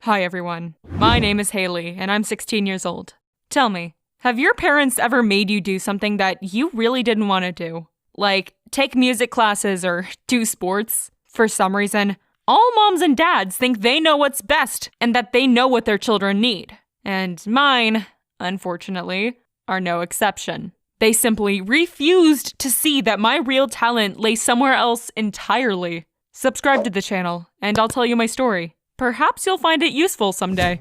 Hi everyone, my name is Haley and I'm 16 years old. Tell me, have your parents ever made you do something that you really didn't want to do? Like take music classes or do sports? For some reason, all moms and dads think they know what's best and that they know what their children need. And mine, unfortunately, are no exception. They simply refused to see that my real talent lay somewhere else entirely. Subscribe to the channel and I'll tell you my story. Perhaps you'll find it useful someday.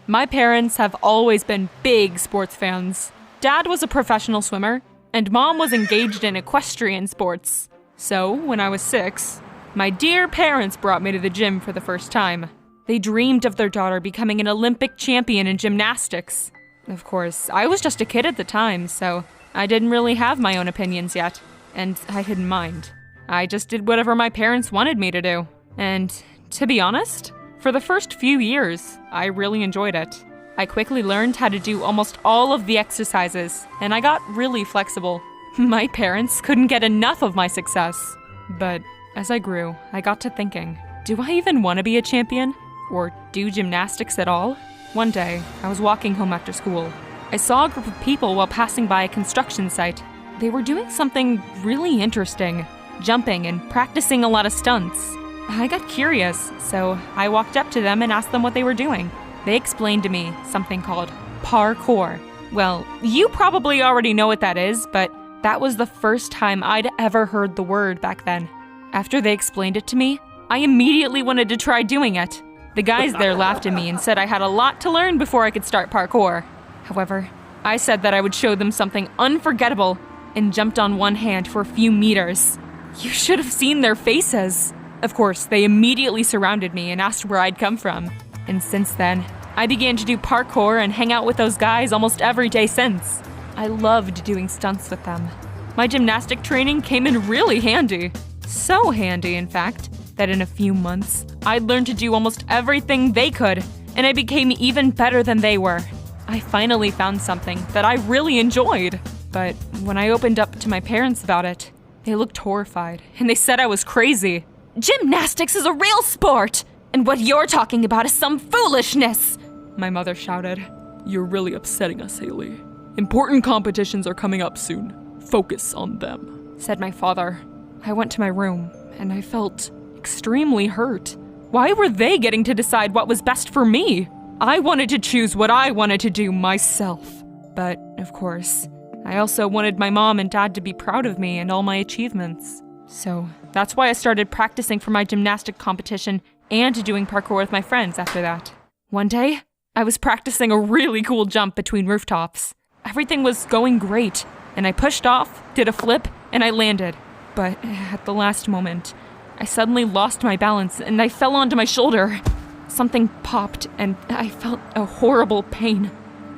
My parents have always been big sports fans. Dad was a professional swimmer, and Mom was engaged in equestrian sports. So, when I was 6, my dear parents brought me to the gym for the first time. They dreamed of their daughter becoming an Olympic champion in gymnastics. Of course, I was just a kid at the time, so I didn't really have my own opinions yet, and I didn't mind. I just did whatever my parents wanted me to do. And, to be honest, for the first few years, I really enjoyed it. I quickly learned how to do almost all of the exercises, and I got really flexible. My parents couldn't get enough of my success. But as I grew, I got to thinking, do I even want to be a champion? Or do gymnastics at all? One day, I was walking home after school. I saw a group of people while passing by a construction site. They were doing something really interesting, jumping and practicing a lot of stunts. I got curious, so I walked up to them and asked them what they were doing. They explained to me something called parkour. Well, you probably already know what that is, but that was the first time I'd ever heard the word back then. After they explained it to me, I immediately wanted to try doing it. The guys there laughed at me and said I had a lot to learn before I could start parkour. However, I said that I would show them something unforgettable and jumped on one hand for a few meters. You should have seen their faces. Of course, they immediately surrounded me and asked where I'd come from. And since then, I began to do parkour and hang out with those guys almost every day since. I loved doing stunts with them. My gymnastic training came in really handy. So handy, in fact, that in a few months, I'd learned to do almost everything they could, and I became even better than they were. I finally found something that I really enjoyed. But when I opened up to my parents about it, they looked horrified, and they said I was crazy. Gymnastics is a real sport, and what you're talking about is some foolishness, my mother shouted. You're really upsetting us, Haley. Important competitions are coming up soon. Focus on them, said my father. I went to my room, and I felt extremely hurt. Why were they getting to decide what was best for me? I wanted to choose what I wanted to do myself. But, of course, I also wanted my mom and dad to be proud of me and all my achievements. So that's why I started practicing for my gymnastic competition and doing parkour with my friends after that. One day, I was practicing a really cool jump between rooftops. Everything was going great, and I pushed off, did a flip, and I landed. But at the last moment, I suddenly lost my balance and I fell onto my shoulder. Something popped and I felt a horrible pain.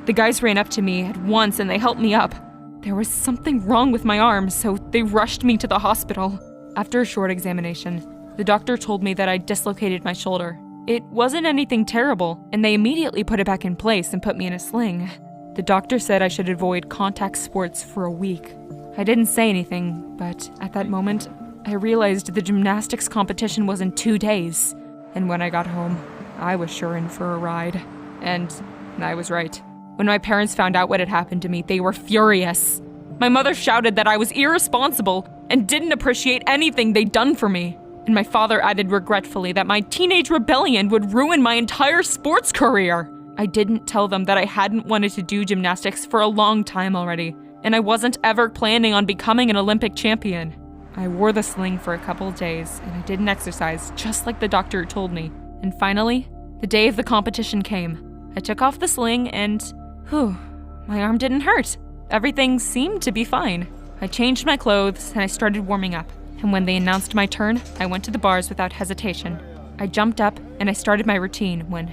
The guys ran up to me at once and they helped me up. There was something wrong with my arm, so they rushed me to the hospital. After a short examination, the doctor told me that I dislocated my shoulder. It wasn't anything terrible, and they immediately put it back in place and put me in a sling. The doctor said I should avoid contact sports for a week. I didn't say anything, but at that moment, I realized the gymnastics competition was in 2 days. And when I got home, I was sure in for a ride. And I was right. When my parents found out what had happened to me, they were furious. My mother shouted that I was irresponsible and didn't appreciate anything they'd done for me. And my father added regretfully that my teenage rebellion would ruin my entire sports career. I didn't tell them that I hadn't wanted to do gymnastics for a long time already, and I wasn't ever planning on becoming an Olympic champion. I wore the sling for a couple of days, and I didn't exercise, just like the doctor told me. And finally, the day of the competition came. I took off the sling and, my arm didn't hurt. Everything seemed to be fine. I changed my clothes and I started warming up. And when they announced my turn, I went to the bars without hesitation. I jumped up and I started my routine when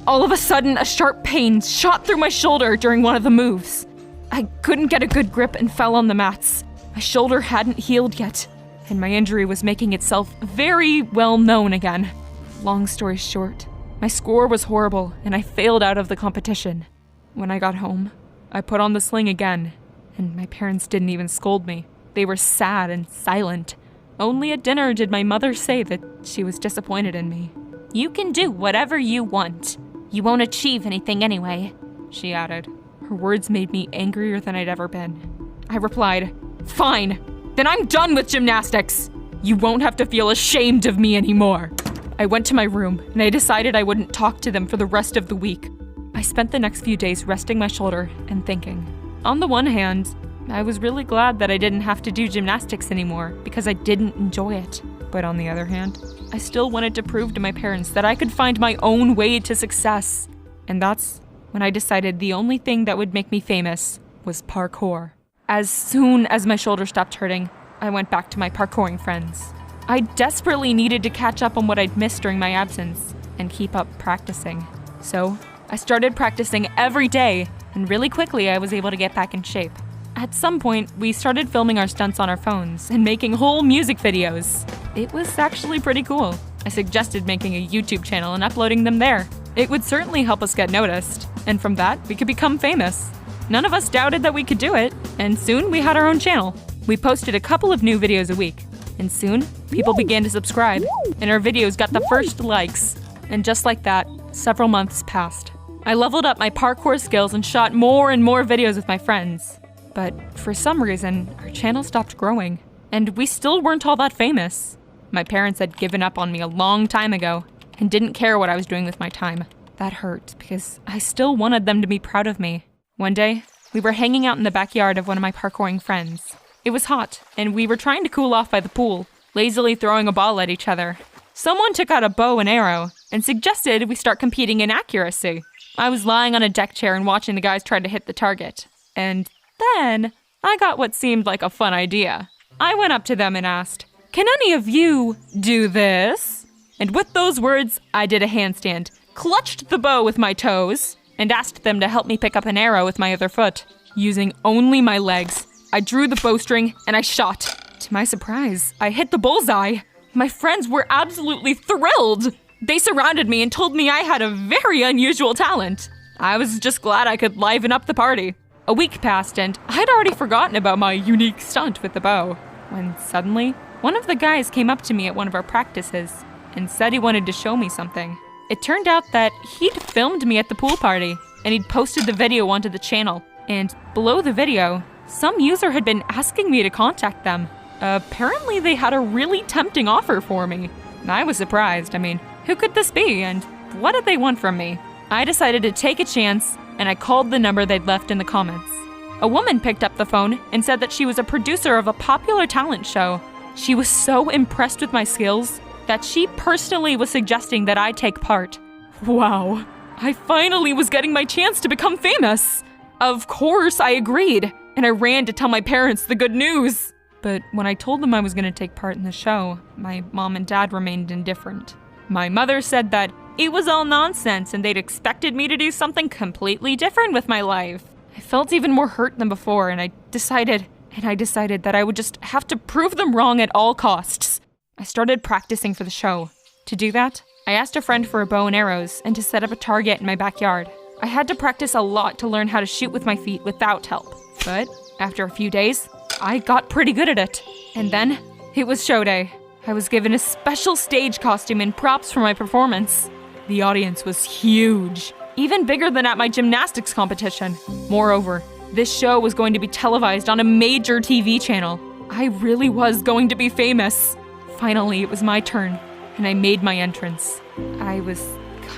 all of a sudden a sharp pain shot through my shoulder during one of the moves. I couldn't get a good grip and fell on the mats. My shoulder hadn't healed yet, and my injury was making itself very well known again. Long story short, my score was horrible and I failed out of the competition. When I got home, I put on the sling again, and my parents didn't even scold me. They were sad and silent. Only at dinner did my mother say that she was disappointed in me. You can do whatever you want. You won't achieve anything anyway," she added. Her words made me angrier than I'd ever been. I replied, "Fine, then I'm done with gymnastics. You won't have to feel ashamed of me anymore." I went to my room and I decided I wouldn't talk to them for the rest of the week. I spent the next few days resting my shoulder and thinking. On the one hand, I was really glad that I didn't have to do gymnastics anymore because I didn't enjoy it. But on the other hand, I still wanted to prove to my parents that I could find my own way to success. And that's when I decided the only thing that would make me famous was parkour. As soon as my shoulder stopped hurting, I went back to my parkouring friends. I desperately needed to catch up on what I'd missed during my absence and keep up practicing. So I started practicing every day, and really quickly I was able to get back in shape. At some point, we started filming our stunts on our phones and making whole music videos. It was actually pretty cool. I suggested making a YouTube channel and uploading them there. It would certainly help us get noticed, and from that, we could become famous. None of us doubted that we could do it, and soon we had our own channel. We posted a couple of new videos a week, and soon, people began to subscribe, and our videos got the first likes. And just like that, several months passed. I leveled up my parkour skills and shot more and more videos with my friends. But for some reason, our channel stopped growing, and we still weren't all that famous. My parents had given up on me a long time ago, and didn't care what I was doing with my time. That hurt, because I still wanted them to be proud of me. One day, we were hanging out in the backyard of one of my parkouring friends. It was hot, and we were trying to cool off by the pool, lazily throwing a ball at each other. Someone took out a bow and arrow, and suggested we start competing in accuracy. I was lying on a deck chair and watching the guys try to hit the target. And then, I got what seemed like a fun idea. I went up to them and asked, "Can any of you do this?" And with those words, I did a handstand, clutched the bow with my toes, and asked them to help me pick up an arrow with my other foot. Using only my legs, I drew the bowstring and I shot. To my surprise, I hit the bullseye. My friends were absolutely thrilled. They surrounded me and told me I had a very unusual talent. I was just glad I could liven up the party. A week passed and I'd already forgotten about my unique stunt with the bow, when suddenly, one of the guys came up to me at one of our practices and said he wanted to show me something. It turned out that he'd filmed me at the pool party, and he'd posted the video onto the channel. And below the video, some user had been asking me to contact them. Apparently they had a really tempting offer for me. I was surprised. I mean, who could this be, and what did they want from me? I decided to take a chance, and I called the number they'd left in the comments. A woman picked up the phone and said that she was a producer of a popular talent show. She was so impressed with my skills that she personally was suggesting that I take part. Wow, I finally was getting my chance to become famous. Of course, I agreed, and I ran to tell my parents the good news. But when I told them I was going to take part in the show, my mom and dad remained indifferent. My mother said that it was all nonsense and they'd expected me to do something completely different with my life. I felt even more hurt than before, and I decided that I would just have to prove them wrong at all costs. I started practicing for the show. To do that, I asked a friend for a bow and arrows and to set up a target in my backyard. I had to practice a lot to learn how to shoot with my feet without help. But after a few days, I got pretty good at it. And then, it was show day. I was given a special stage costume and props for my performance. The audience was huge, even bigger than at my gymnastics competition. Moreover, this show was going to be televised on a major TV channel. I really was going to be famous. Finally, it was my turn, and I made my entrance. I was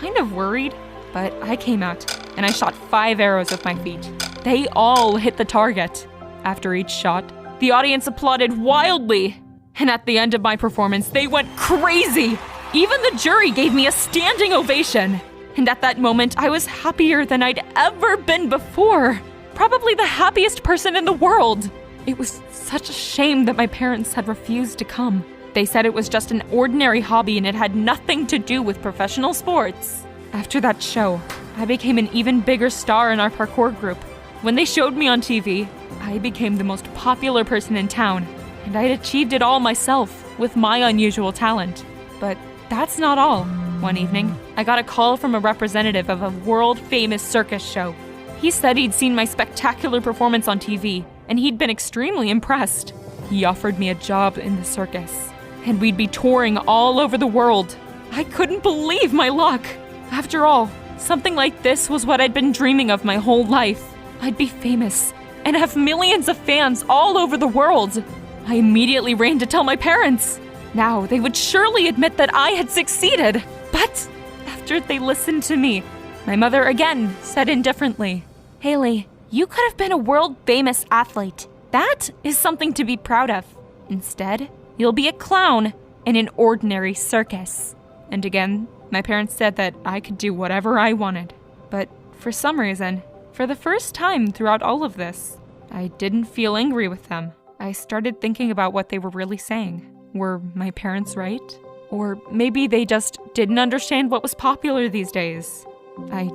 kind of worried, but I came out, and I shot 5 arrows with my feet. They all hit the target. After each shot, the audience applauded wildly, and at the end of my performance, they went crazy. Even the jury gave me a standing ovation. And at that moment, I was happier than I'd ever been before. Probably the happiest person in the world. It was such a shame that my parents had refused to come. They said it was just an ordinary hobby and it had nothing to do with professional sports. After that show, I became an even bigger star in our parkour group. When they showed me on TV, I became the most popular person in town, and I had achieved it all myself with my unusual talent. But that's not all. One evening, I got a call from a representative of a world-famous circus show. He said he'd seen my spectacular performance on TV, and he'd been extremely impressed. He offered me a job in the circus, and we'd be touring all over the world. I couldn't believe my luck. After all, something like this was what I'd been dreaming of my whole life. I'd be famous and have millions of fans all over the world. I immediately ran to tell my parents. Now they would surely admit that I had succeeded. But after they listened to me, my mother again said indifferently, "Haley, you could have been a world-famous athlete. That is something to be proud of. Instead, you'll be a clown in an ordinary circus." And again, my parents said that I could do whatever I wanted. But for some reason, for the first time throughout all of this, I didn't feel angry with them. I started thinking about what they were really saying. Were my parents right? Or maybe they just didn't understand what was popular these days. I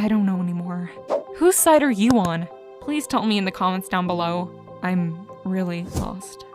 don't know anymore. Whose side are you on? Please tell me in the comments down below. I'm really lost.